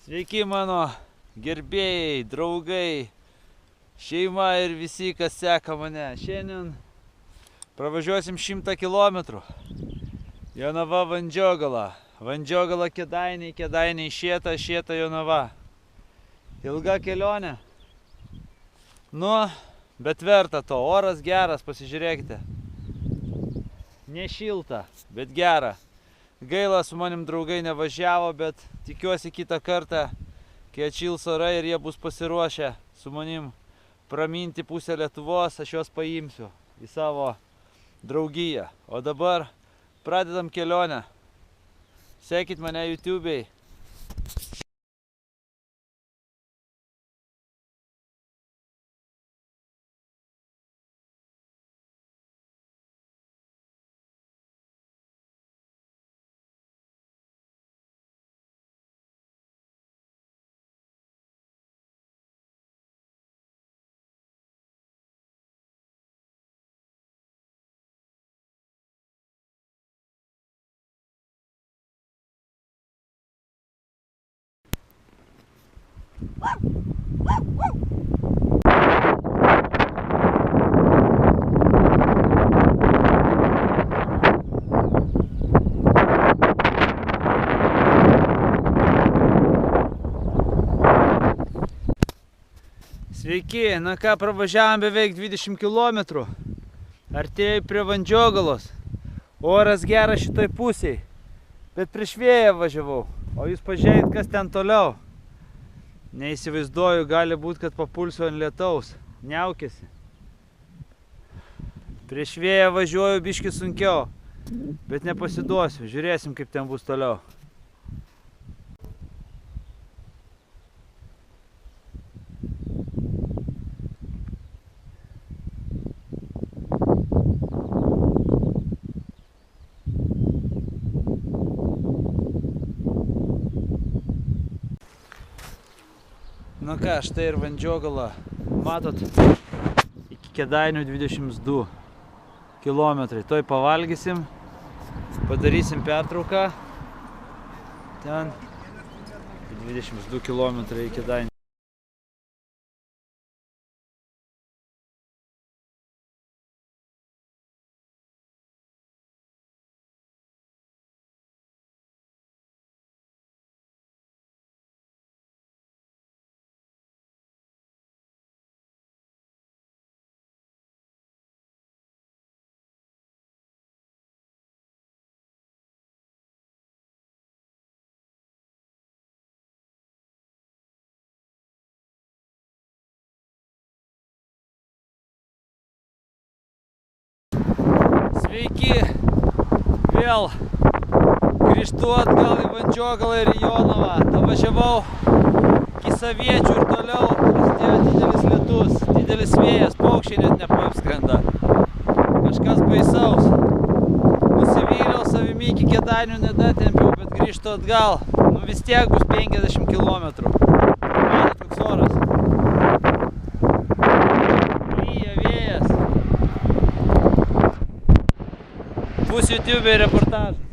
Sveiki mano gerbėjai, draugai, šeima ir visi, kas seka mane. Šiandien pravažiuosim 100 km. Jonava Vandžiogala. Vandžiogala Kėdainiai, Kėdainiai Šėta, Šėta Jonava. Ilga kelionė. Nu, bet verta to. Oras geras, pasižiūrėkite. Ne šilta, bet gera. Gaila, su manim draugai nevažiavo, bet tikiuosi kitą kartą, kai atšils orai ir jie bus pasiruošę su manim praminti pusę Lietuvos, aš juos paimsiu į savo draugiją. O dabar pradedam kelionę. Sekit mane YouTube'ai. Sveiki, na ką, pravažiavom beveik 20 km. Artėjau prie Vandžiogalos. Oras geras šitoj pusėj, bet prieš vėją važiavau. O jūs pažiūrėkit, kas ten toliau. Neįsivaizduoju, gali būt, kad papulsiu ant lietaus. Niaukėsi. Prieš vėją važiuoju biškį sunkiau, bet nepasiduosiu. Žiūrėsim, kaip ten bus toliau. Nu ką, štai ir Vandžiogala. Matot, iki Kėdainių 22 km. Toj pavalgysim, padarysim pertrauką. Ten 22 km iki Kėdainių. Sveiki, vėl grįžtu atgal į Vandžiogalą ir į Jonavą. Davažiavau iki Saviečių ir toliau prasidėjo didelis lietus, didelis vėjas, paukščiai net nepaapskrenda. Kažkas baisaus. Nusivyliau savimi, iki Kėdainių nedatempiau, bet grįžtu atgal. Nu vis tiek bus 50 km. Matot, koks oras. Bus YouTube reportažas.